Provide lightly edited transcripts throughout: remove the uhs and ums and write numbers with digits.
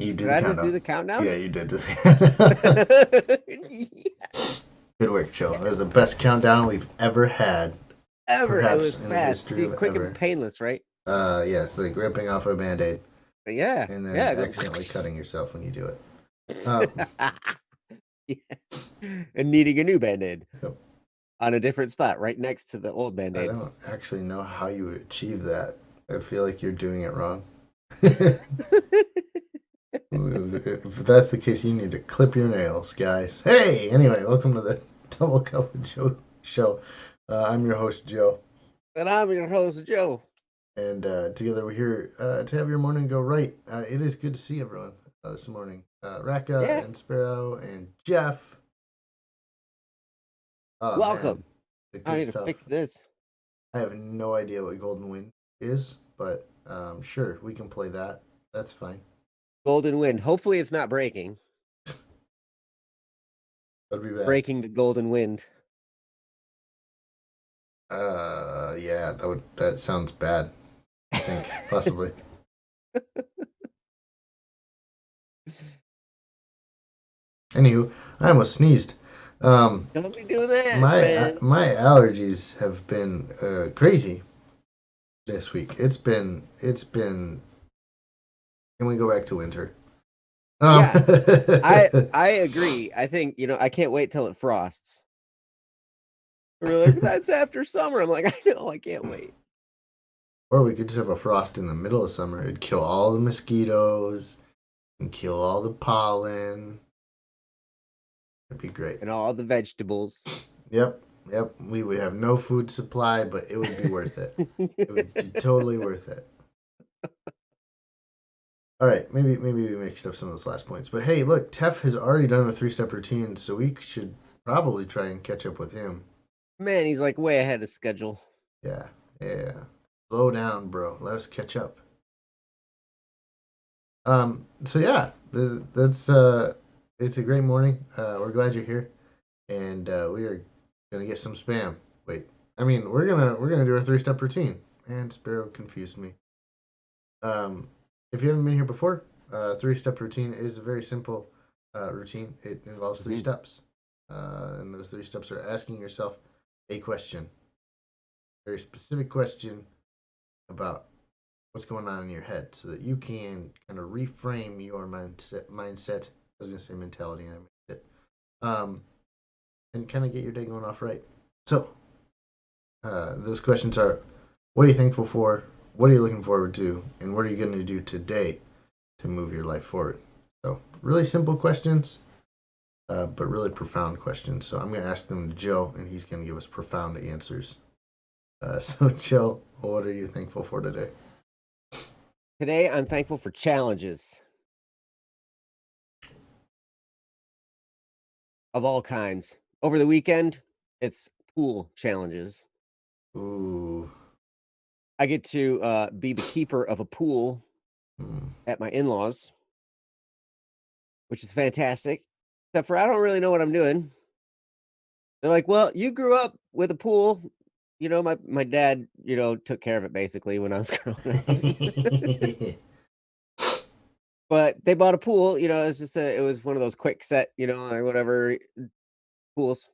You do Did the I just do countdown. the countdown? Yeah, you did. Yes. Good work, Joe. That was the best countdown we've ever had, Ever. It perhaps was in the fast. history See, of quick and ever. painless, right? Yes, like ripping off a band-aid But yeah. and then Yeah. Go. accidentally cutting yourself when you do it. Um, Yes. And needing a new band-aid yep. on a different spot, right next to the old I band-aid. don't actually know how you would achieve that. I feel like you're doing it wrong. If that's the case, you need to clip your nails, guys. Hey, anyway, welcome to the Double Cup of Joe show. I'm your host, Joe, And I'm your host, Joe. and together we're here to have your morning go right. It is good to see everyone this morning. Raka Yeah. and Sparrow and Jeff. Oh man, Welcome. the I good need to stuff. fix this. I have no idea what Golden Wind is, but sure, we can play that. That's fine. Golden wind. Hopefully it's not breaking. That'd be bad. Breaking the golden wind. Yeah, that sounds bad. I think possibly. Anywho, I almost sneezed. Um, Don't be doing that, my man. my allergies have been crazy this week. It's been. Can we go back to winter? Um, Yeah. I agree. I think, I can't wait till it frosts. We're like, that's after summer. I'm like, I know, I can't wait. or we could just have a frost in the middle of summer. It'd kill all the mosquitoes and kill all the pollen. That'd be great. And all the vegetables. Yep, yep. We would have no food supply, but it would be worth it. It would be totally worth it. All right, maybe we mixed up some of those last points, but hey, look, Tef has already done the three-step routine, so we should probably try and catch up with him. Man, he's like way ahead of schedule. Yeah, yeah. Slow down, bro. Let us catch up. So yeah, that's it's a great morning. We're glad you're here, and we are gonna get some spam. Wait, I mean we're gonna do our three-step routine. And Sparrow confused me. Um, if you haven't been here before, three-step routine is a very simple routine. It involves three Mhm. steps, and those three steps are asking yourself a question, a very specific question about what's going on in your head, so that you can kind of reframe your mindset. Mindset. I was gonna say mentality, and I made it. Um, and kind of get your day going off right. So, those questions are: what are you thankful for? What are you looking forward to? And what are you going to do today to move your life forward? So, really simple questions, but really profound questions. So, I'm going to ask them to Joe, and he's going to give us profound answers. So, Joe, what are you thankful for today? Today, I'm thankful for challenges of all kinds. Over the weekend, it's pool challenges. Ooh. I get to be the keeper of a pool Hmm. at my in-laws, which is fantastic. Except for I don't really know what I'm doing. They're like, "Well, you grew up with a pool. My dad, took care of it basically when I was growing up." But they bought a pool, it was one of those quick set, or whatever pools,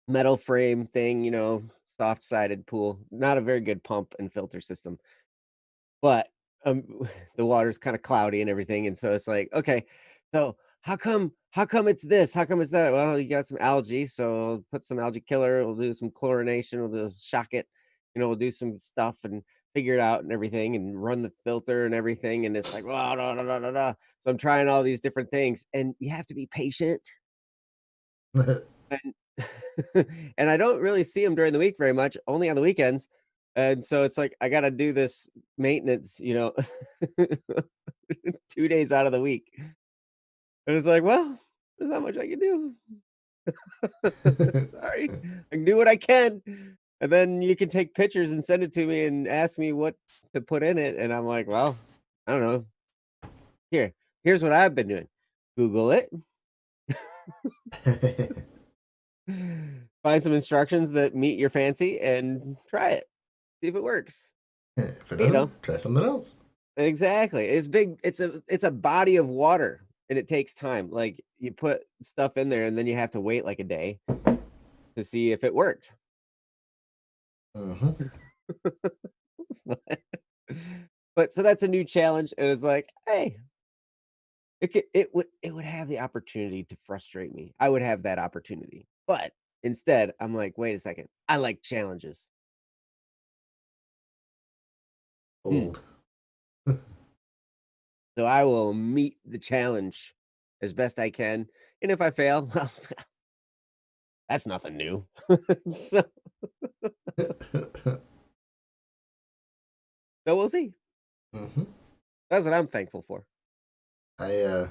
metal frame thing, soft sided pool. Not a very good pump and filter system. But um the water's kind of cloudy and everything. And so it's like, okay, so how come it's this? How come it's that? Well, you got some algae, so I'll put some algae killer, we'll do some chlorination, we'll do shock it, we'll do some stuff and figure it out and everything and run the filter and everything. And it's like, wow, da, da, da, da, da. So I'm trying all these different things, and you have to be patient. And and I don't really see them during the week very much, only on the weekends. And so it's like I got to do this maintenance, 2 days out of the week. And it's like, well, there's not much I can do. Sorry. I can do what I can. And then you can take pictures and send it to me and ask me what to put in it. And I'm like, well, I don't know. Here's what I've been doing. Google it. Find some instructions that meet your fancy and try it. See if it works. If it You know, doesn't, try something else. Exactly. It's big. It's a body of water, and it takes time. Like you put stuff in there, and then you have to wait like a day to see if it worked. Hmm. But so that's a new challenge, and it's like, hey, it would have the opportunity to frustrate me. I would have that opportunity, but instead, I'm like, wait a second. I like challenges. Hmm. Old. So I will meet the challenge as best I can, and if I fail, well, that's nothing new. so, so we'll see. Hmm. That's what I'm thankful for. I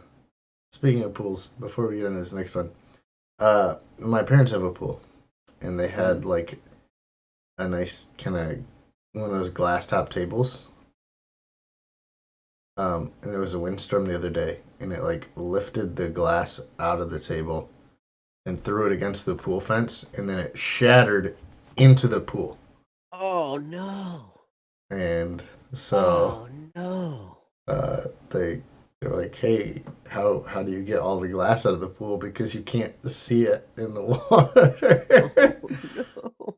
speaking of pools, before we get into this next one, my parents have a pool, and they Mhm. had like a nice kind of one of those glass top tables. And there was a windstorm the other day, and it like lifted the glass out of the table and threw it against the pool fence, and then it shattered into the pool. Oh no. And so Oh no. uh, they they're like, "Hey, how do you get all the glass out of the pool because you can't see it in the Oh water?" no.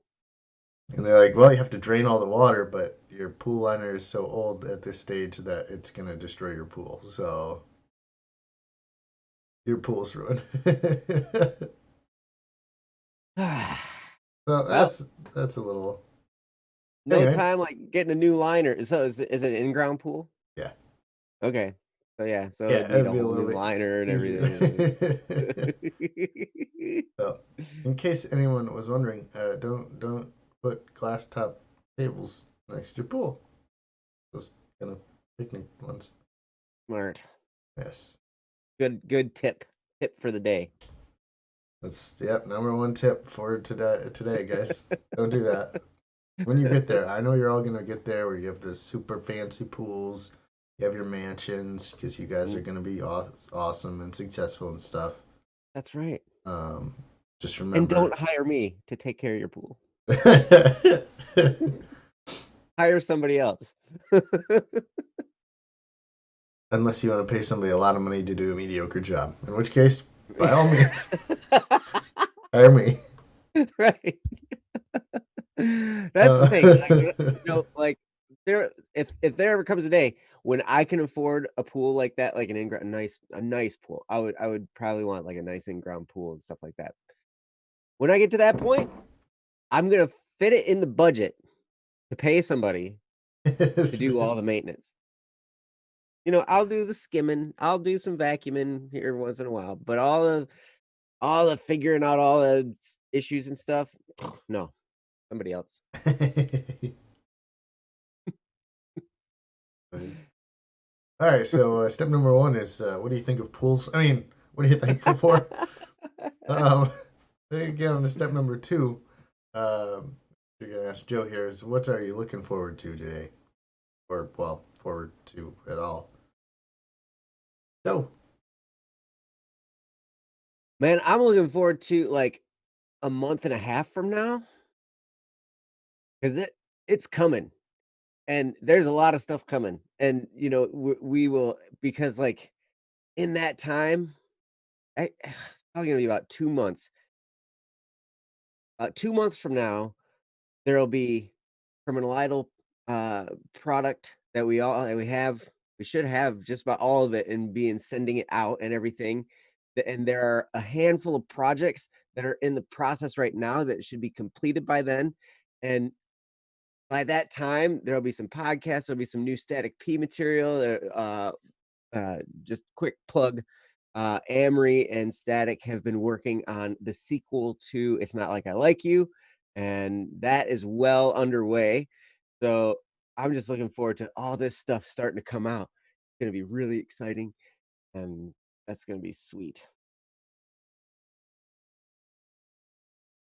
And they're like, "Well, you have to drain all the water, but your pool liner is so old at this stage that it's gonna destroy your pool. So your pool's ruined." So Well, that's a little. no Anyway, time like getting a new liner. So is it an in-ground pool? yeah, Okay. So yeah, so yeah, it'd need it'd a be a whole little new bit liner and everything. easier. So, in case anyone was wondering, don't put glass top tables next to your pool. Those kind of picnic ones. Smart. Yes, Good tip. Tip for the day. that's yep. Number one tip for today, guys. Don't do that. When you get there, I know you're all gonna get there where you have the super fancy pools, you have your mansions because you guys are Mm, gonna be awesome and successful and stuff. that's right. Um, just And remember, don't hire me to take care of your pool. Hire somebody else. unless you want to pay somebody a lot of money to do a mediocre job, in which case, by all means, hire me. Right. That's the thing. Like, Uh, like if there ever comes a day when I can afford a pool like that, like an in a nice pool, I would probably want like a nice in-ground pool and stuff like that. When I get to that point, I'm gonna fit it in the budget to pay somebody to do all the maintenance. I'll do the skimming, I'll do some vacuuming here once in a while, but all the figuring out all the issues and stuff, no, somebody else. All right, so step number one is what do you think of pools? I mean, what are you thankful for? Um, then you get on to step number two. Um, you're gonna ask Joe here is what are you looking forward to today, or well, forward to at all? Joe. Man, I'm looking forward to like a month and a half from now because it's coming and there's a lot of stuff coming. And we will because like in that time, it's probably gonna be about 2 months. 2 months from now, there'll be criminal idol product that we should have just about all of it and being sending it out and everything. And there are a handful of projects that are in the process right now that should be completed by then. And by that time, there'll be some podcasts, there'll be some new Static P material. Just quick plug. Amory and Static have been working on the sequel to It's Not Like I Like You, and that is well underway. So I'm just looking forward to all this stuff starting to come out. It's going to be really exciting, and that's going to be sweet.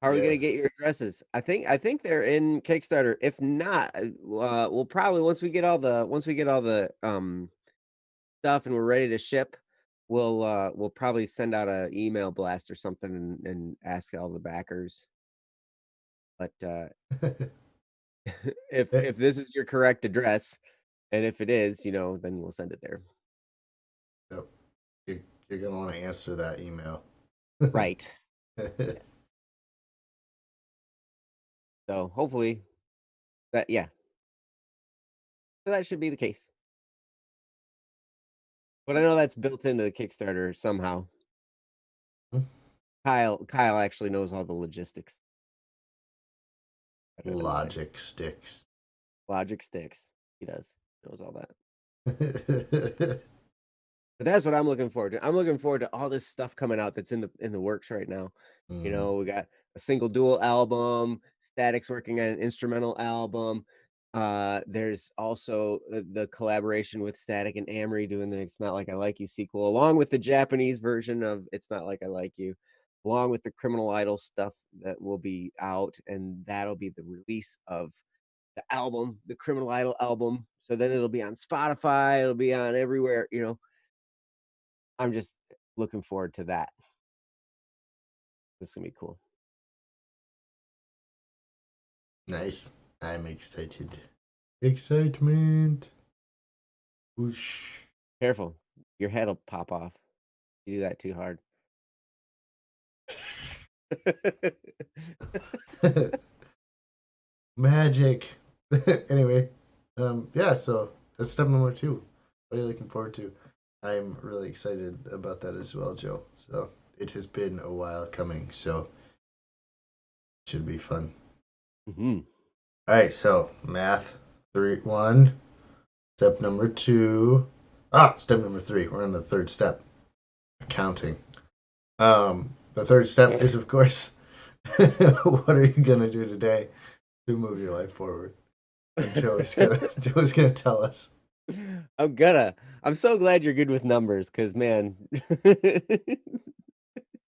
How are we going Yeah. to get your addresses? I think they're in Kickstarter. If not, we'll probably once we get all the stuff and we're ready to ship, we'll probably send out a email blast or something and ask all the backers. But if Eh, if this is your correct address, And if it is, then we'll send it there. Yep. You're gonna want to answer that email. Right. Yes. So hopefully yeah. So that should be the case. But I know that's built into the Kickstarter somehow. Kyle actually knows all the logistics better than I. Logic sticks. Logic sticks. He does. Knows all that. But that's what I'm looking forward to. I'm looking forward to all this stuff coming out that's in the works right now. We got a single dual album, Static's working on an instrumental album. There's also the collaboration with Static and Amory doing the It's Not Like I Like You sequel, along with the Japanese version of It's Not Like I Like You, along with the Criminal Idol stuff that will be out, and that'll be the release of the album, the Criminal Idol album. So then it'll be on Spotify, it'll be on everywhere. I'm just looking forward to that. This is gonna be cool. Nice. I'm excited. Excitement. Whoosh. Careful, your head will pop off. You do that too hard. Magic. Anyway, yeah, so that's step number 2. What are you looking forward to? I'm really excited about that as well, Joe. So it has been a while coming, so it should be fun. Mm-hmm. All right, so math 1. Step number 2. Step number 3. We're on the third step. Counting. The third step is, of course, what are you gonna do today to move your life forward? And Joe's gonna tell us. I'm so glad you're good with numbers, because man,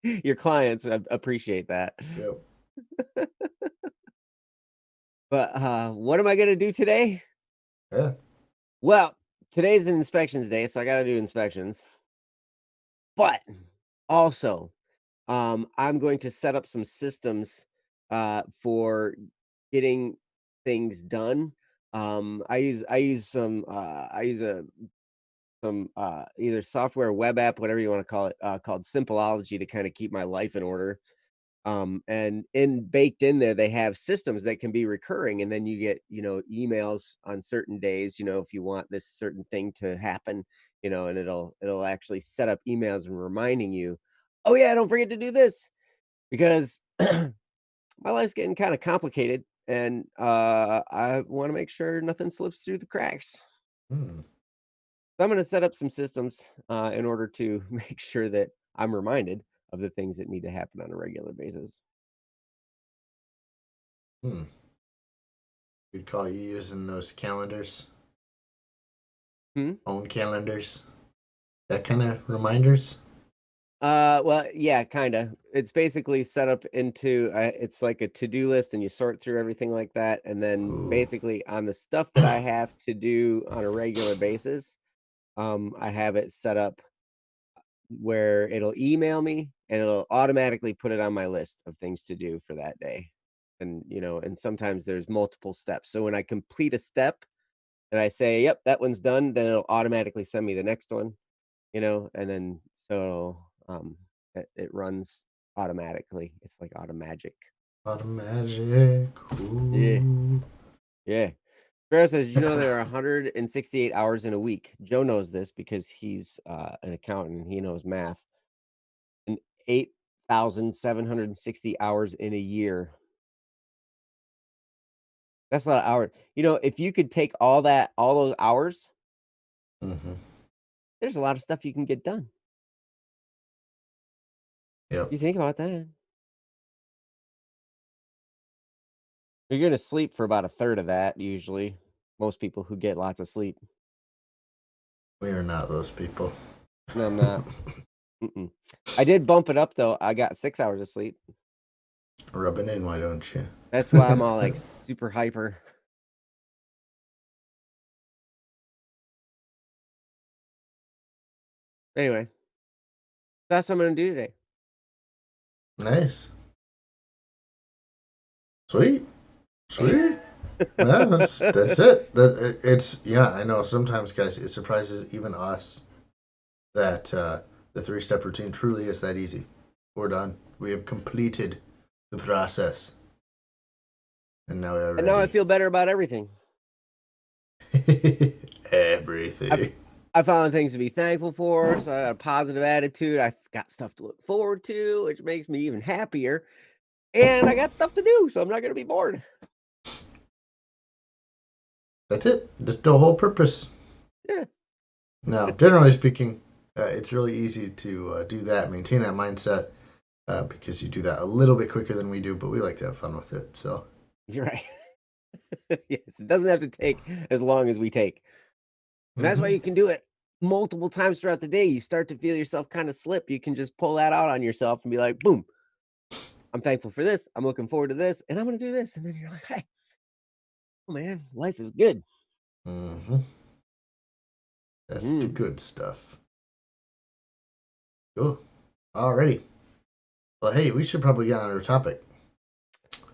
your clients appreciate that. Yep. But what am I gonna do today? Yeah. Well, today's an inspections day, so I gotta do inspections. But also, I'm going to set up some systems for getting things done. I use some either software, web app, whatever you want to call it, called Simpleology, to kind of keep my life in order. And baked in there, they have systems that can be recurring, and then you get emails on certain days, if you want this certain thing to happen, and it'll actually set up emails and reminding you, oh yeah, don't forget to do this, because my life's getting kind of complicated, and I want to make sure nothing slips through the cracks. Hmm. So I'm going to set up some systems in order to make sure that I'm reminded of the things that need to happen on a regular basis. Hmm. Good call. You using those calendars? Hmm? Phone calendars? That kind of reminders? Well, yeah, kind of. It's basically set up into it's like a to-do list, and you sort through everything like that, and then Ooh. basically on the stuff that I have to do on a regular basis, I have it set up where it'll email me and it'll automatically put it on my list of things to do for that day. And sometimes there's multiple steps. So when I complete a step and I say, "Yep, that one's done," then it'll automatically send me the next one, and then so it runs automatically. It's like automagic. A lot of magic. Yeah. Ooh. Yeah. Sparrow says, "Did you know there are 168 hours in a week?" Joe knows this because he's an accountant. He knows math. And 8,760 hours in a year. That's a lot of hours. If you could take all those hours, Mm-hmm. there's a lot of stuff you can get done. Yep. You think about that. You're gonna sleep for about a third of that, usually. Most people who get lots of sleep. We are not those people. No, I'm not. Mm-mm. I did bump it up though. I got 6 hours of sleep. Rub it in, why don't you? That's why I'm all like super hyper. Anyway, that's what I'm gonna do today. Nice. Sweet. Sweet. Yeah, that's it. It's yeah. I know. Sometimes, guys, it surprises even us that the three-step routine truly is that easy. We're done. We have completed the process, and now we are And now I ready. feel better about everything. I've Everything. I found things to be thankful for, so I got a positive attitude. I've got stuff to look forward to, which makes me even happier. And I got stuff to do, so I'm not going to be bored. That's it. That's the whole purpose. Yeah. Now, generally speaking, it's really easy to do that, maintain that mindset, because you do that a little bit quicker than we do, but we like to have fun with it. So, You're right. Yes, it doesn't have to take as long as we take. And that's why mm-hmm. you can do it multiple times throughout the day. You start to feel yourself kind of slip. You can just pull that out on yourself and be like, boom, I'm thankful for this. I'm looking forward to this. And I'm going to do this. And then you're like, hey, oh man, life is good. Mm-hmm. That's the Mm. good stuff. Cool. Alrighty. Well, hey, we should probably get on our topic.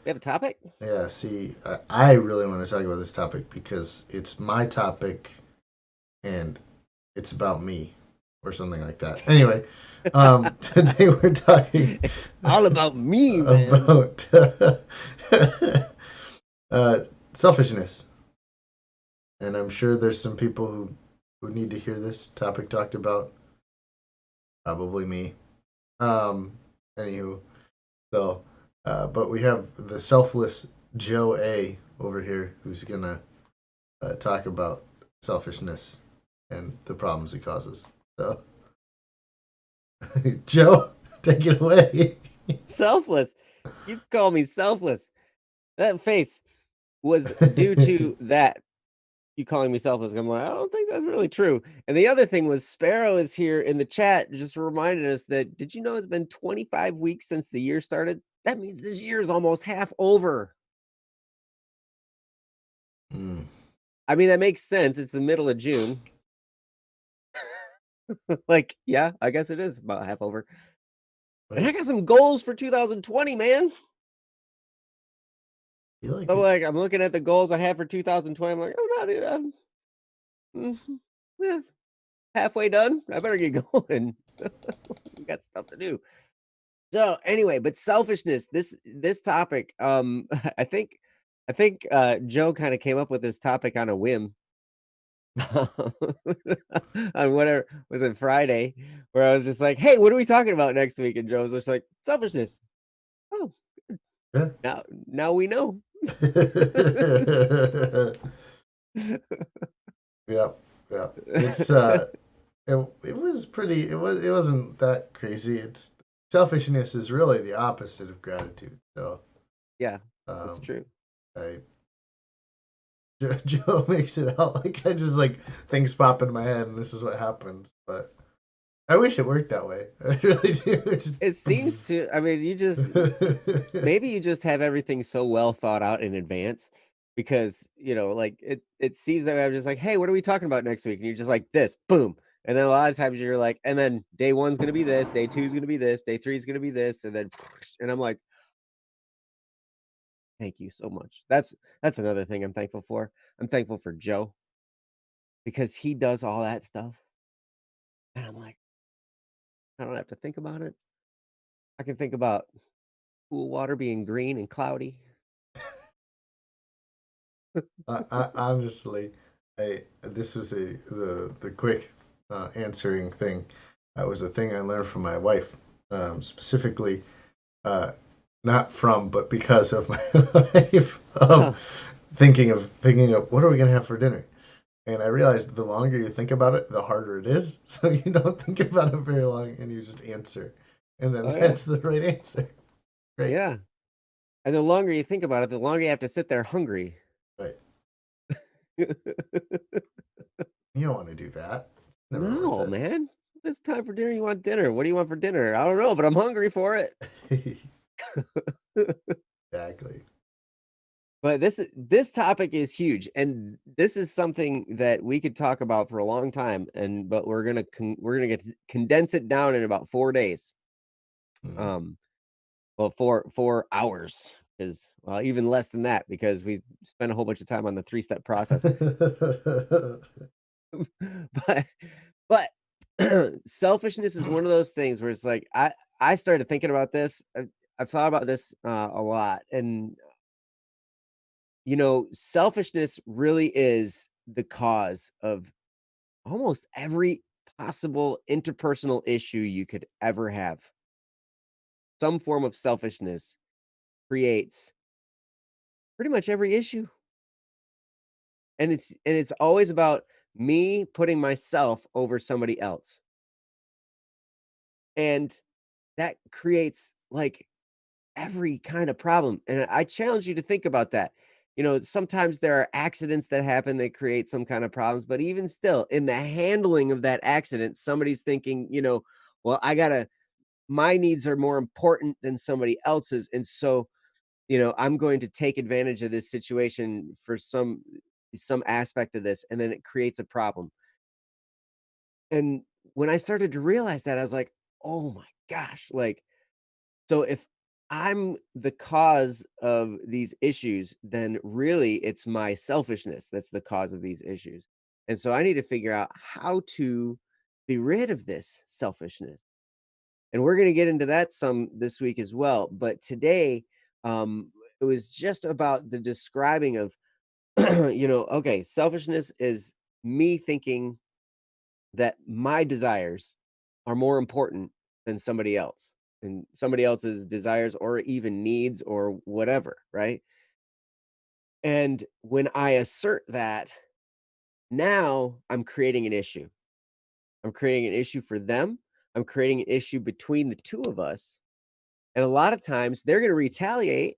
We have a topic? Yeah, see, I really want to talk about this topic because it's my topic and it's about me or something like that. Anyway, today we're talking It's all about me, man. about uh, selfishness. And I'm sure there's some people who need to hear this topic talked about. Probably me. Um, Anywho, so, but we have the selfless Joe A over here who's gonna talk about selfishness and the problems it causes. So, Joe, take it away. Selfless. You call me selfless. That face was due to that. You calling me selfless. I'm like, I don't think that's really true. And the other thing was Sparrow is here in the chat, just reminded us that did you know it's been 25 weeks since the year started? That means this year is almost half over. Mm, I mean, that makes sense. It's the middle of June. Like, yeah, I guess it is about half over. And I wait, got some goals for 2020, man. you like I'm it? like, I'm looking at the goals I have for 2020. I'm like, I'm yeah, halfway done. I better get going. We got stuff to do. So anyway, but selfishness, this topic, I think Joe kind of came up with this topic on a whim. On whatever was it Friday, where I was just like, hey, what are we talking about next week? And Joe was just like, selfishness. Oh, Yeah. now we know. Yeah, yeah. It's it was pretty. It wasn't that crazy. It's selfishness is really the opposite of gratitude. So, Yeah, that's um, true. I Joe makes it out like I just like things pop in my head and this is what happens. But I wish it worked that way. I really do. It seems to, I mean, maybe you just have everything so well thought out in advance because, like it seems like I'm just like, hey, what are we talking about next week? And you're just like this, boom. And then a lot of times you're like, and then day one's gonna be this, day two's gonna be this, day three's gonna be this, and then and I'm like, thank you so much. That's another thing I'm thankful for. I'm thankful for Joe because he does all that stuff. And I'm like, I don't have to think about it. I can think about cool water being green and cloudy. honestly, this was the quick answering thing. That was a thing I learned from my wife, specifically, uh, not from but because of my wife. Thinking of what are we gonna have for dinner, and I realized the longer you think about it, the harder it is. So you don't think about it very long, and you just answer, and then Oh yeah. that's the right answer. Great, Yeah. And the longer you think about it, the longer you have to sit there hungry. right. You don't want to do that. Never worth No, it. man. It's time for dinner. You want dinner? What do you want for dinner? I don't know, but I'm hungry for it. Exactly. But this topic is huge, and this is something that we could talk about for a long time. But we're gonna get condense it down in about 4 days. Mm. Um, well, 4 hours. because well, even less than that because we spent a whole bunch of time on the three-step process. but but selfishness is one of those things where it's like I started thinking about this. I've thought about this a lot, and selfishness really is the cause of almost every possible interpersonal issue you could ever have. Some form of selfishness creates pretty much every issue. And it's always about me putting myself over somebody else. And that creates like every kind of problem. And I challenge you to think about that. Sometimes there are accidents that happen that create some kind of problems, but even still, in the handling of that accident, somebody's thinking, well, my needs are more important than somebody else's. And so, I'm going to take advantage of this situation for some aspect of this, and then it creates a problem. And when I started to realize that, I was like, oh my gosh, like, so if I'm the cause of these issues, then really it's my selfishness that's the cause of these issues. And so I need to figure out how to be rid of this selfishness. And we're going to get into that some this week as well. But today, it was just about the describing of, okay, selfishness is me thinking that my desires are more important than somebody else and somebody else's desires or even needs or whatever, right? And when I assert that, now I'm creating an issue. I'm creating an issue for them. I'm creating an issue between the two of us. And a lot of times they're going to retaliate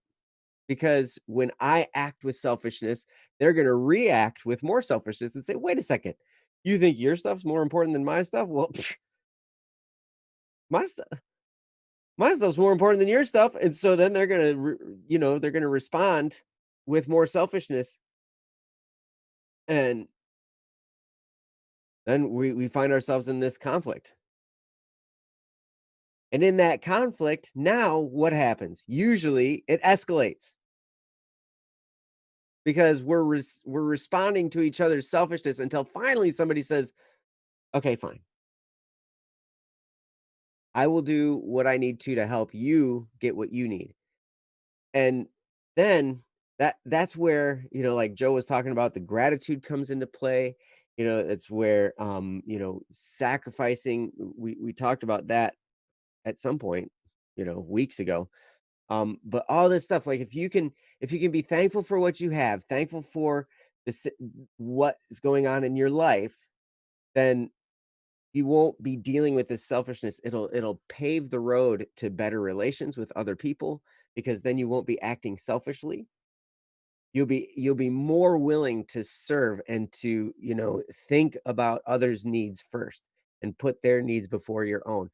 because when I act with selfishness, they're going to react with more selfishness and say, wait a second, you think your stuff's more important than my stuff? Well, my stuff my stuff's more important than your stuff. And so then they're going to, they're going to respond with more selfishness. And then we find ourselves in this conflict. And in that conflict, now what happens? Usually it escalates because we're responding to each other's selfishness until finally somebody says, okay, fine. I will do what I need to help you get what you need. And then that's where, like Joe was talking about, the gratitude comes into play. It's where sacrificing, we talked about that at some point, weeks ago. But all this stuff, like if you can be thankful for what you have, thankful for what is going on in your life, then you won't be dealing with this selfishness. It'll pave the road to better relations with other people because then you won't be acting selfishly. You'll be more willing to serve and to, think about others' needs first and put their needs before your own.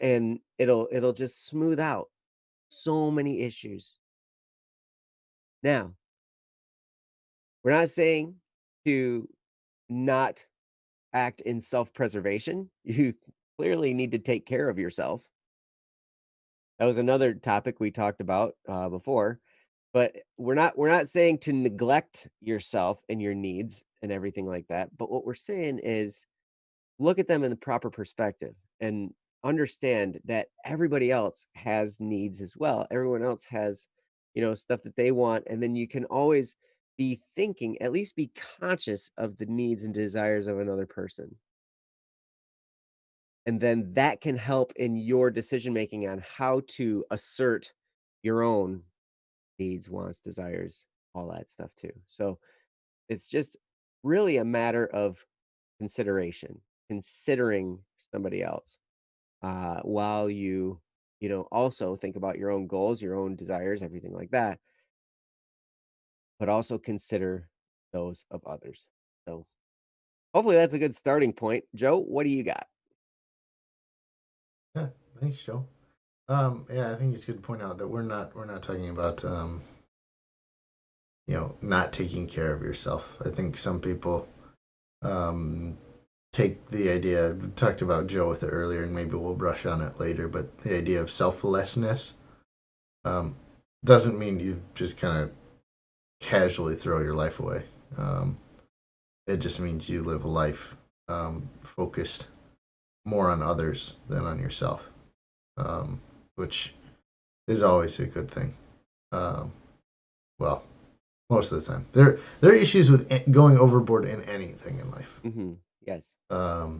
And it'll just smooth out so many issues. Now, we're not saying to not act in self-preservation. You clearly need to take care of yourself. That was another topic we talked about before, but we're not saying to neglect yourself and your needs and everything like that. But what we're saying is look at them in the proper perspective and understand that everybody else has needs as well. Everyone else has, stuff that they want, and then you can always be thinking, at least be conscious of the needs and desires of another person. And then that can help in your decision making on how to assert your own needs, wants, desires, all that stuff too. So it's just really a matter of consideration, considering somebody else while also think about your own goals, your own desires, everything like that, but also consider those of others. So hopefully that's a good starting point. Joe, what do you got? Yeah, thanks, Joe. Yeah, I think it's good to point out that we're not talking about not taking care of yourself. I think some people um take the idea, we talked about Joe with it earlier, and maybe we'll brush on it later, but the idea of selflessness, um, doesn't mean you just kind of casually throw your life away. Um, it just means you live a life focused more on others than on yourself, which is always a good thing. Um, well, most of the time, there are issues with going overboard in anything in life. Mm-hmm. Yes.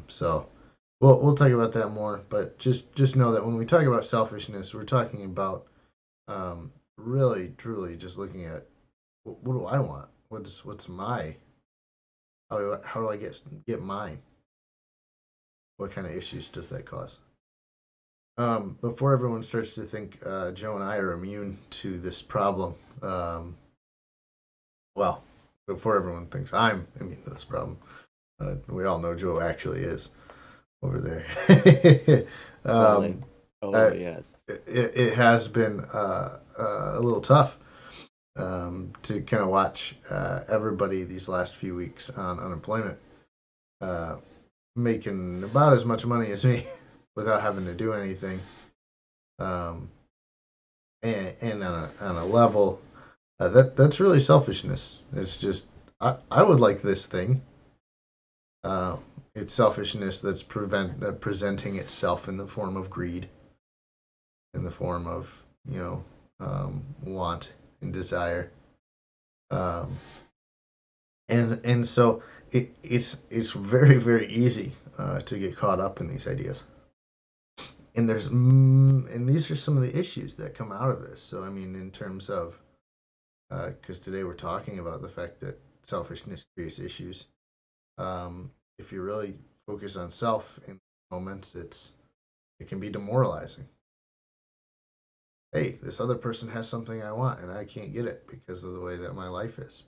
So we'll talk about that more. But just know that when we talk about selfishness, we're talking about really truly just looking at what do I want? What's my how do I get mine? What kind of issues does that cause? Before everyone starts to think Joe and I are immune to this problem, um, well, before everyone thinks I'm immune to this problem, we all know Joe actually is over there. Totally. um, uh, Totally. Yes. it has been a little tough to kind of watch everybody these last few weeks on unemployment uh, making about as much money as me without having to do anything. Um, and on a level that's really selfishness. It's just I would like this thing. Uh, it's selfishness that's presenting itself in the form of greed, in the form of you know want and desire, um, and so it's very easy to get caught up in these ideas. And and these are some of the issues that come out of this. So I mean, in terms of because today we're talking about the fact that selfishness creates issues. If you really focus on self in moments, it can be demoralizing. Hey, this other person has something I want, and I can't get it because of the way that my life is.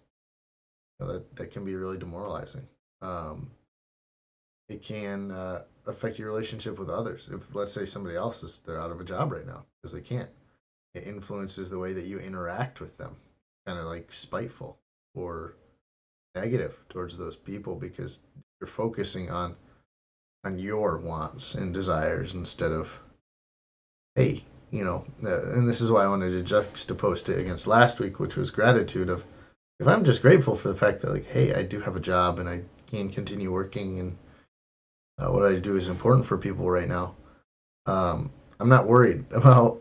That can be really demoralizing. Um, it can affect your relationship with others. If let's say somebody else is they're out of a job right now because they can't, it influences the way that you interact with them, kind of like spiteful or negative towards those people because you're focusing on your wants and desires instead of hey, and this is why I wanted to juxtapose it against last week, which was gratitude of if I'm just grateful for the fact that like hey, I do have a job and I can continue working and what I do is important for people right now. um, I'm not worried about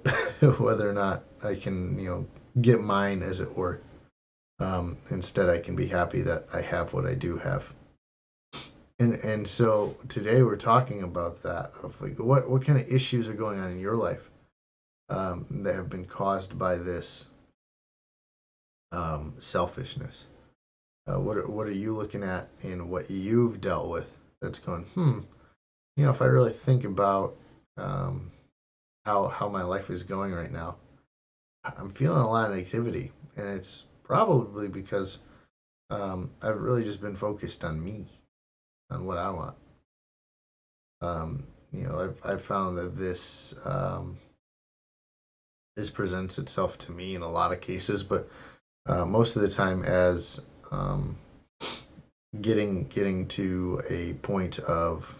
whether or not I can get mine as it were. Instead I can be happy that I have what I do have. And so today we're talking about that of like what kind of issues are going on in your life that have been caused by this selfishness. What are you looking at in what you've dealt with that's going if I really think about um, how my life is going right now, I'm feeling a lot of negativity, and it's probably because I've really just been focused on me, on what I want. Um, I've found that this presents itself to me in a lot of cases, but most of the time as um, getting to a point of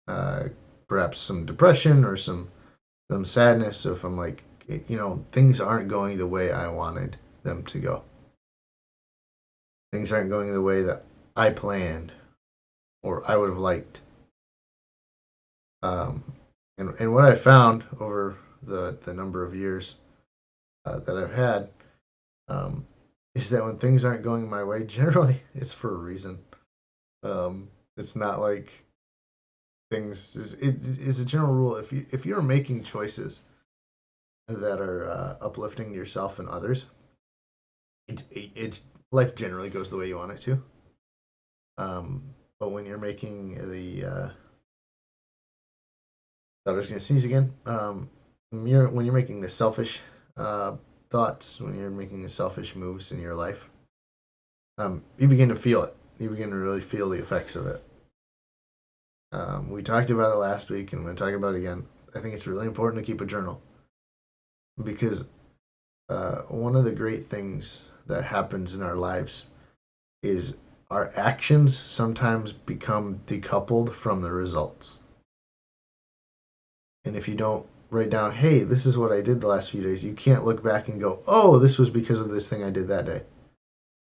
uh, perhaps some depression or some sadness. If I'm like, things aren't going the way I wanted them to go. Things aren't going the way that I planned or I would have liked. Um, and what I found over the number of years that I've had um, is that when things aren't going my way, generally it's for a reason. It's not like things is a general rule. If you're making choices that are uplifting yourself and others, it life generally goes the way you want it to. Um, but when you're making I was gonna sneeze again. When you're making the selfish uh, thoughts, when you're making the selfish moves in your life, you begin to feel it. You begin to really feel the effects of it. We talked about it last week, and we're going to talk about it again. I think it's really important to keep a journal because one of the great things that happens in our lives is our actions sometimes become decoupled from the results. And if you don't write down, hey, this is what I did the last few days. You can't look back and go, oh, this was because of this thing I did that day,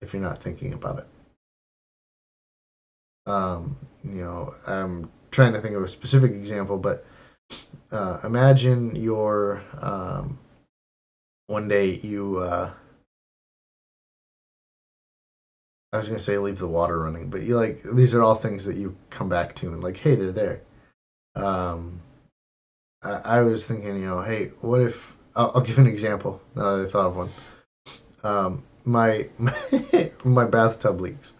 if you're not thinking about it. I'm trying to think of a specific example, but imagine you're one day I was gonna say leave the water running, but you like these are all things that you come back to and like, hey, they're there. Um, I was thinking, hey, what if I'll give an example. Now that I thought of one. My bathtub leaks,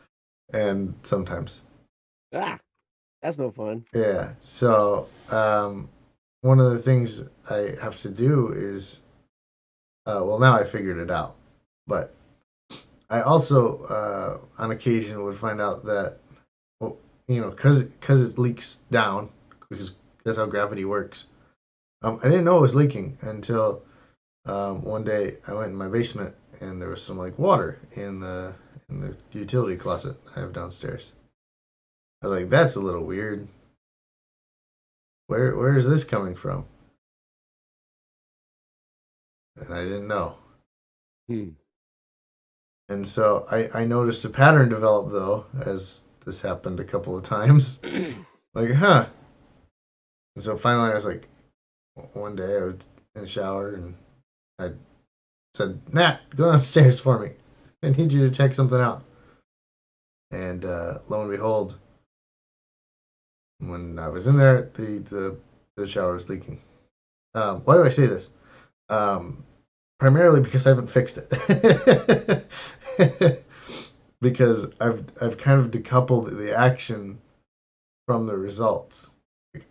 and sometimes, Ah, that's no fun. yeah. So one of the things I have to do is, well, now I figured it out, but I also, on occasion, would find out that, well, because it leaks down, because that's how gravity works. I didn't know it was leaking until one day I went in my basement and there was some like water in the utility closet I have downstairs. I was like, that's a little weird. Where is this coming from? And I didn't know. Hmm. And so I noticed a pattern develop though, as this happened a couple of times. Like, huh. And so finally I was like, one day I was in the shower and I said, Nat, go downstairs for me. I need you to check something out. And lo and behold, when I was in there, the shower was leaking. Why do I say this? Um, Primarily because I haven't fixed it. Because I've kind of decoupled the action from the results.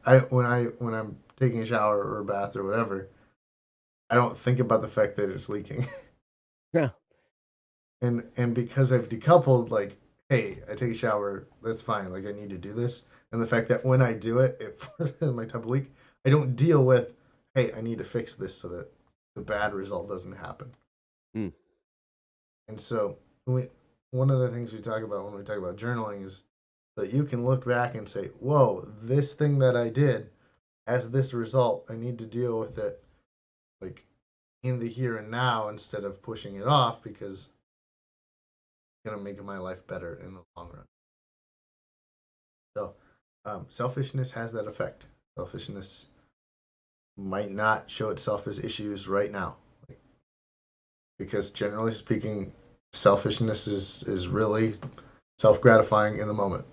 When I'm taking a shower or a bath or whatever, I don't think about the fact that it's leaking. Yeah. And because I've decoupled, like, hey, I take a shower, that's fine. Like I need to do this, and the fact that when I do it, my tub leak, I don't deal with, hey, I need to fix this so that the bad result doesn't happen. Hmm. And so, one of the things we talk about when we talk about journaling is that you can look back and say, whoa, this thing that I did has this result. I need to deal with it like in the here and now instead of pushing it off because it's going to make my life better in the long run. So, selfishness has that effect. Selfishness might not show itself as issues right now, like, because generally speaking, selfishness is really self gratifying in the moment.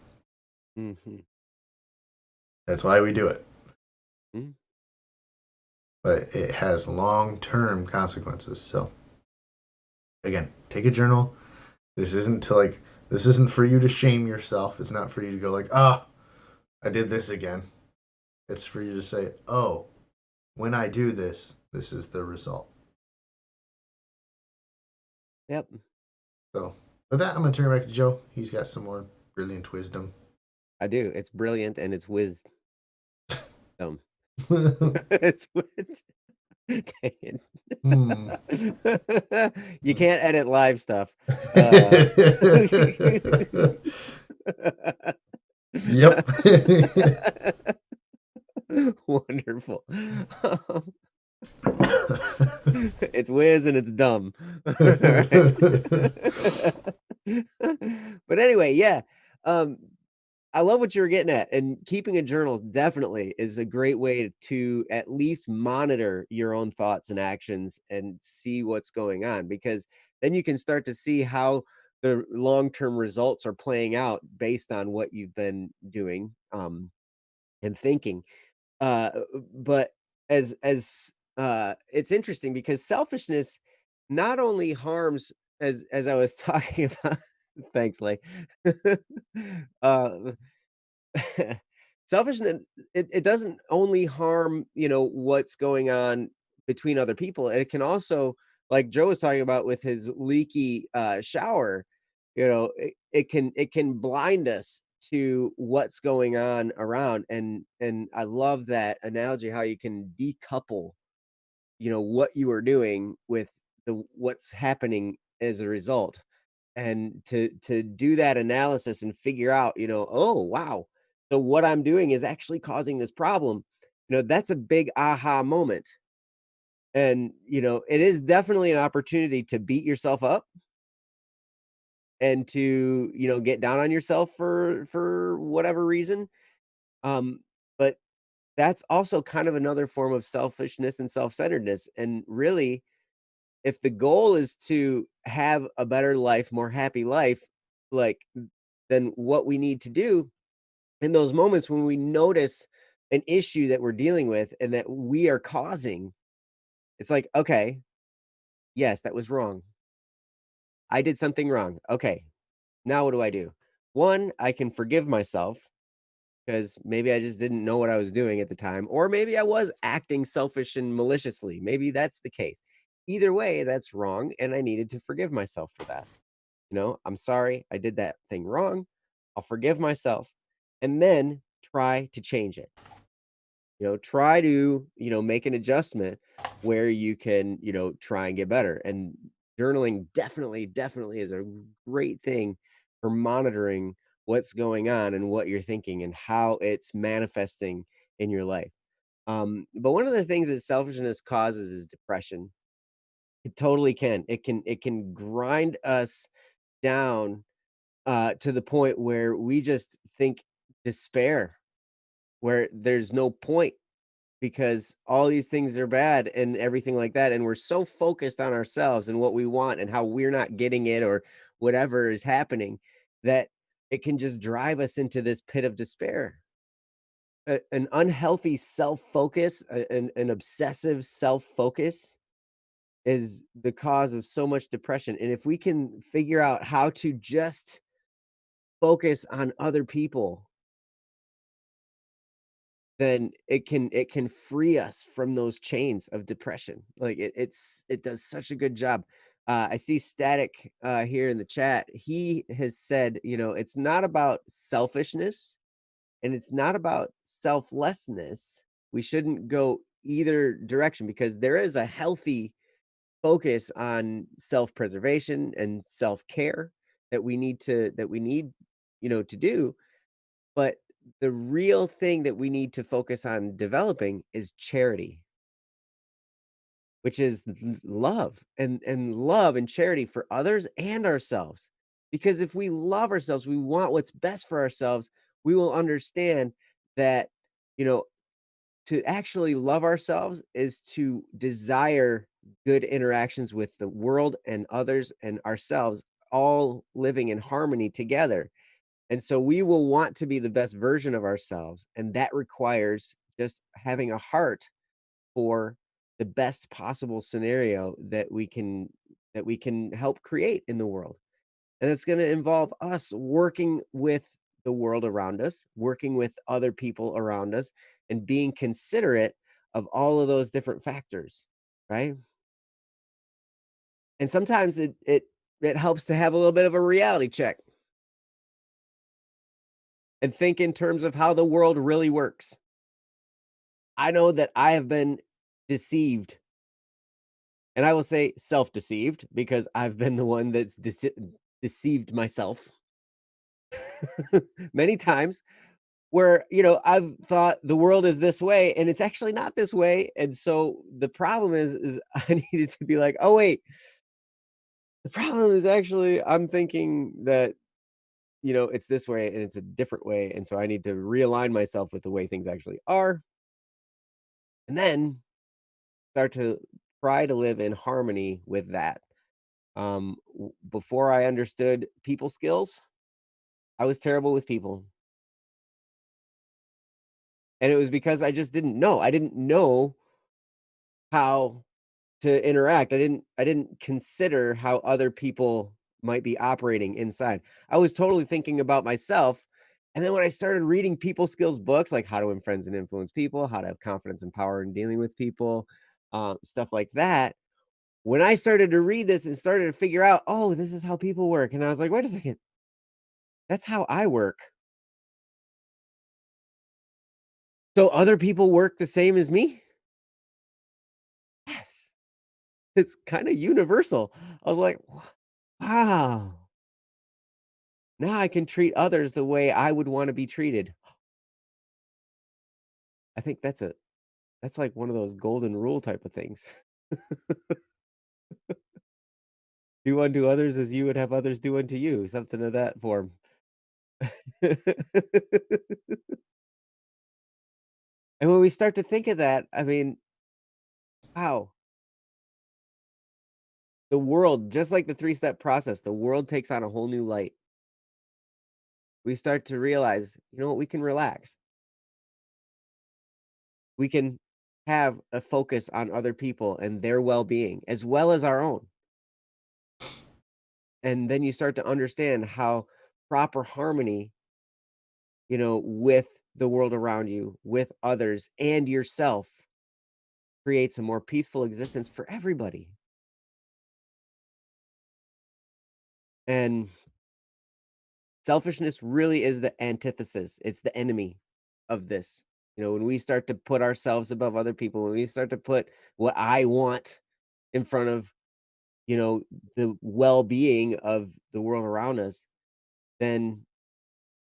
Hmm. That's why we do it. Hmm. But it has long term consequences. So, again, take a journal. This isn't to like, this isn't for you to shame yourself. It's not for you to go like, ah, I did this again. It's for you to say, oh, when I do this, this is the result. Yep. So, with that, I'm going to turn it back to Joe. He's got some more brilliant wisdom. I do. It's brilliant and it's wisdom. Hmm. It's dang it. You can't edit live stuff. Yep. Wonderful. It's whiz and it's dumb. But anyway, yeah. Um, I love what you were getting at, and keeping a journal definitely is a great way to at least monitor your own thoughts and actions and see what's going on, because then you can start to see how the long-term results are playing out based on what you've been doing and thinking. Uh, but it's interesting because selfishness not only harms, as I was talking about. Thanks, Lay. uh, Selfishness, it doesn't only harm, what's going on between other people. It can also, like Joe was talking about with his leaky shower, it can blind us to what's going on around. And I love that analogy, how you can decouple, what you are doing with the what's happening as a result, and to do that analysis and figure out, oh wow, so what I'm doing is actually causing this problem. That's a big aha moment. And, it is definitely an opportunity to beat yourself up and to, get down on yourself for whatever reason. Um, but that's also kind of another form of selfishness and self-centeredness. And really, if the goal is to have a better life, more happy life, like, then what we need to do in those moments when we notice an issue that we're dealing with and that we are causing, it's like, okay, yes, that was wrong. I did something wrong. Okay, now what do I do? One, I can forgive myself because maybe I just didn't know what I was doing at the time, or maybe I was acting selfish and maliciously. Maybe that's the case. Either way, that's wrong, and I needed to forgive myself for that. I'm sorry, I did that thing wrong. I'll forgive myself and then try to change it. Try to, make an adjustment where you can, try and get better. And journaling definitely is a great thing for monitoring what's going on and what you're thinking and how it's manifesting in your life. But one of the things that selfishness causes is depression. It totally can. It can grind us down to the point where we just think despair, where there's no point because all these things are bad and everything like that. And we're so focused on ourselves and what we want and how we're not getting it or whatever is happening that it can just drive us into this pit of despair. An unhealthy self focus, an obsessive self focus is the cause of so much depression. And if we can figure out how to just focus on other people, then it can free us from those chains of depression. Like it does such a good job. I see Static here in the chat. He has said, it's not about selfishness and it's not about selflessness. We shouldn't go either direction because there is a healthy focus on self-preservation and self-care that we need to do, but the real thing that we need to focus on developing is charity, which is love and love and charity for others and ourselves. Because if we love ourselves, we want what's best for ourselves, we will understand that, you know, to actually love ourselves is to desire good interactions with the world and others and ourselves, all living in harmony together. And so we will want to be the best version of ourselves. And that requires just having a heart for the best possible scenario that we can help create in the world. And it's going to involve us working with the world around us, working with other people around us, and being considerate of all of those different factors, right? And sometimes it helps to have a little bit of a reality check and think in terms of how the world really works. I know that I have been deceived, and I will say self-deceived because I've been the one that's deceived myself many times where, I've thought the world is this way and it's actually not this way. And so the problem is I needed to be like, "Oh wait, the problem is actually I'm thinking that, it's this way and it's a different way, and so I need to realign myself with the way things actually are." And then start to try to live in harmony with that. Before I understood people skills, I was terrible with people. And it was because I just didn't know. I didn't know how to interact. I didn't consider how other people might be operating inside. I was totally thinking about myself. And then when I started reading people skills books, like How to Win Friends and Influence People, How to Have Confidence and Power in Dealing with People, stuff like that. When I started to read this and started to figure out, oh, this is how people work. And I was like, wait a second, that's how I work. So other people work the same as me? Yes. It's kind of universal. I was like, wow. Now I can treat others the way I would want to be treated. I think that's That's like one of those golden rule type of things. Do unto others as you would have others do unto you, something of that form. And when we start to think of that, I mean, wow, the world, just like the three-step process, the world takes on a whole new light. We start to realize, you know what, we can relax. We can have a focus on other people and their well-being as well as our own. And then you start to understand how proper harmony, with the world around you, with others, and yourself creates a more peaceful existence for everybody. And selfishness really is the antithesis. It's the enemy of this. When we start to put ourselves above other people, when we start to put what I want in front of, the well-being of the world around us, then,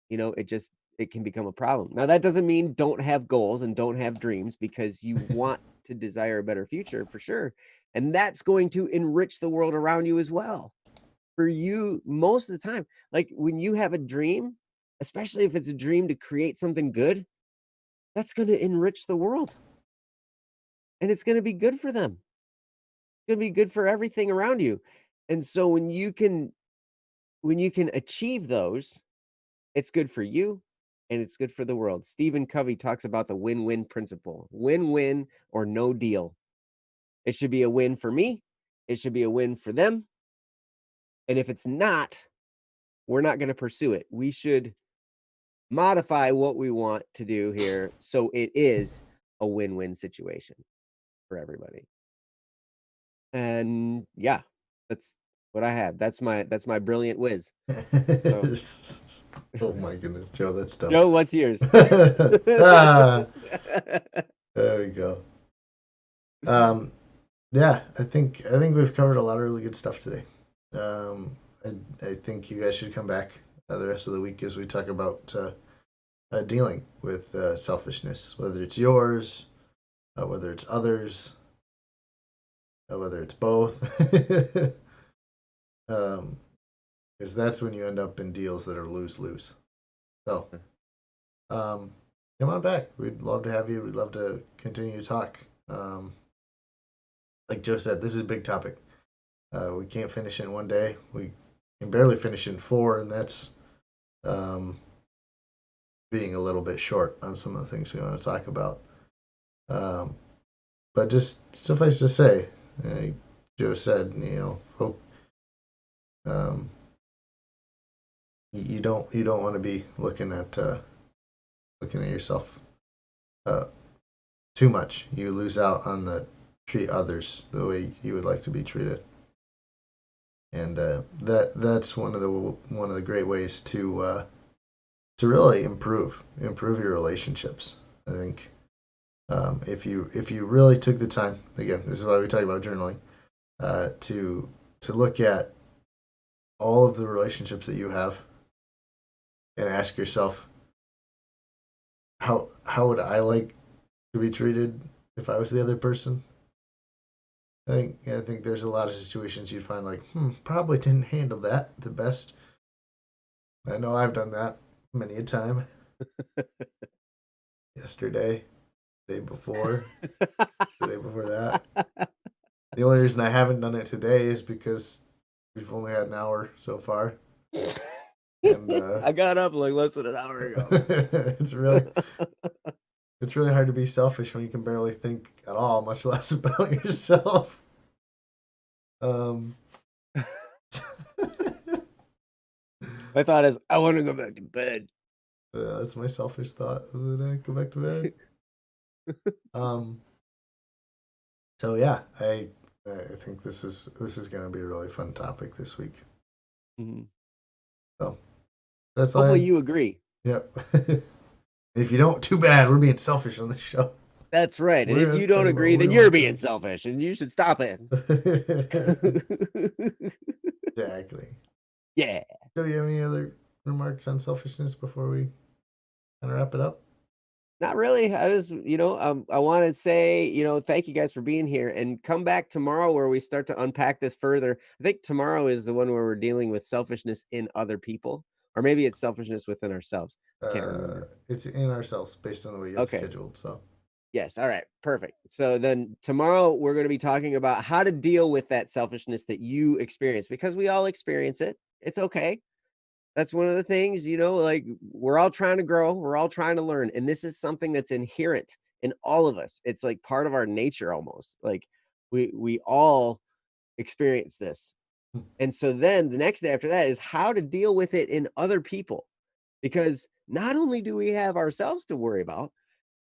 it can become a problem. Now, that doesn't mean don't have goals and don't have dreams, because you want to desire a better future for sure. And that's going to enrich the world around you as well. For you, most of the time, like when you have a dream, especially if it's a dream to create something good, that's going to enrich the world, and it's going to be good for them. It's going to be good for everything around you. And so when you can achieve those, it's good for you and it's good for the world. Stephen Covey talks about the win-win principle. Win-win or no deal. It should be a win for me. It should be a win for them. And if it's not, we're not going to pursue it. We should modify what we want to do here so it is a win-win situation for everybody. And yeah, that's what I had. That's my brilliant whiz. So Oh my goodness, Joe, that's dumb. Joe, what's yours? Ah, there we go. Um, yeah, I think we've covered a lot of really good stuff today. Um, I think you guys should come back the rest of the week as we talk about dealing with selfishness, whether it's yours, whether it's others, whether it's both. um, because that's when you end up in deals that are lose lose. So, um, come on back. We'd love to have you. We'd love to continue to talk. Like Joe said, this is a big topic. We can't finish in one day. We can barely finish in four, and that's um, being a little bit short on some of the things we want to talk about. Um, but just suffice to say, Joe said, hope um, you don't want to be looking at yourself uh, too much. You lose out on the treat others the way you would like to be treated, and that's one of the great ways to really improve your relationships. I think if you really took the time, again, this is why we talk about journaling, to look at all of the relationships that you have and ask yourself, how would I like to be treated if I was the other person? I think there's a lot of situations you'd find like, probably didn't handle that the best. I know I've done that many a time. Yesterday, day before, the day before that. The only reason I haven't done it today is because we've only had an hour so far, and I got up like less than an hour ago. it's really it's really hard to be selfish when you can barely think at all, much less about yourself. Um, My thought is, I want to go back to bed. that's my selfish thought. Then I go back to bed. Um, so yeah, I think this is going to be a really fun topic this week. Mhm. So that's all I Hopefully had. you agree. Yep. If you don't, too bad. We're being selfish on this show. That's right. And if We're you don't talking about agree, what we then you're want being to. selfish and you should stop it. Exactly. Yeah. Do you have any other remarks on selfishness before we kind of wrap it up? Not really. I just, I want to say, thank you guys for being here and come back tomorrow where we start to unpack this further. I think tomorrow is the one where we're dealing with selfishness in other people, or maybe it's selfishness within ourselves. I can't remember. It's in ourselves based on the way you have Okay. scheduled. So Yes. All right. Perfect. So then tomorrow we're going to be talking about how to deal with that selfishness that you experience because we all experience it. It's okay. That's one of the things, like we're all trying to grow, we're all trying to learn. And this is something that's inherent in all of us. It's like part of our nature almost. Like we all experience this. And so then the next day after that is how to deal with it in other people. Because not only do we have ourselves to worry about,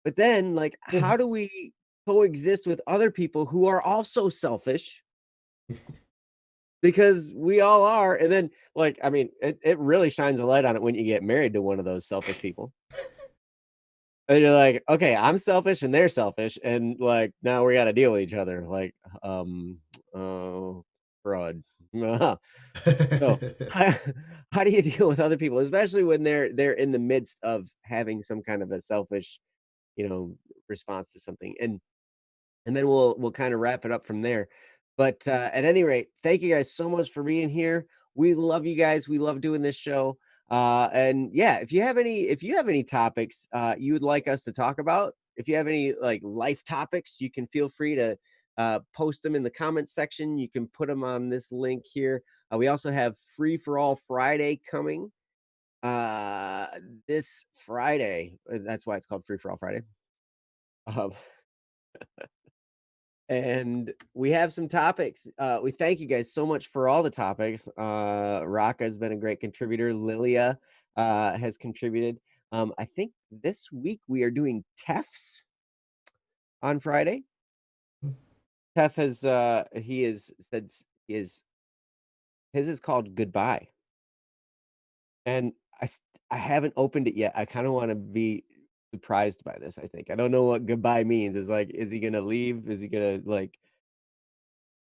but then like how do we coexist with other people who are also selfish because we all are. And then, like, I mean, it really shines a light on it when you get married to one of those selfish people. And you're like, okay, I'm selfish and they're selfish. And like, now we got to deal with each other. Like, oh, fraud. So, how, how do you deal with other people, especially when they're in the midst of having some kind of a selfish, response to something? And then we'll kind of wrap it up from there. But at any rate, thank you guys so much for being here. We love you guys. We love doing this show. And yeah, if you have any topics you would like us to talk about, if you have any like life topics, you can feel free to post them in the comments section. You can put them on this link here. We also have Free for All Friday coming uh this Friday. That's why it's called Free for All Friday. Um, and we have some topics. We thank you guys so much for all the topics. Raka has been a great contributor. Lilia has contributed. I think this week we are doing TEFs on Friday. Tef has he has said his is called Goodbye, and I haven't opened it yet. I kind of want to be surprised by this. I think I don't know what goodbye means. Is like, is he gonna leave? Is he gonna like?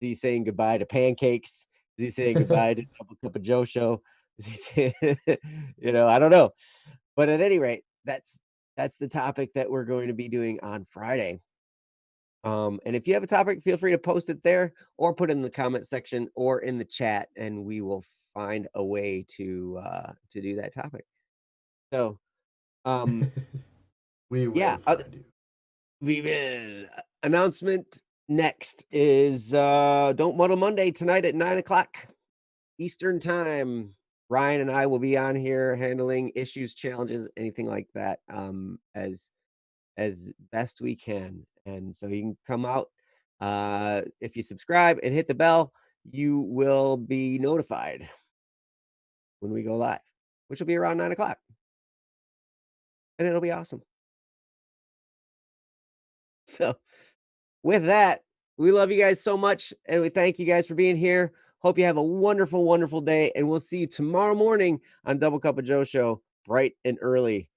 Is he saying goodbye to pancakes? Is he saying goodbye to Double Cup of Joe show? Is he saying, I don't know. But at any rate, that's the topic that we're going to be doing on Friday. And if you have a topic, feel free to post it there or put it in the comment section or in the chat, and we will find a way to do that topic. So we yeah, will find you. we will. Announcement next is Don't Muddle Monday tonight at 9 o'clock Eastern time. Ryan and I will be on here handling issues, challenges, anything like that, as best we can. And so you can come out. If you subscribe and hit the bell, you will be notified when we go live, which will be around 9 o'clock. And it'll be awesome. So with that, we love you guys so much. And we thank you guys for being here. Hope you have a wonderful, wonderful day. And we'll see you tomorrow morning on Double Cup of Joe Show, bright and early.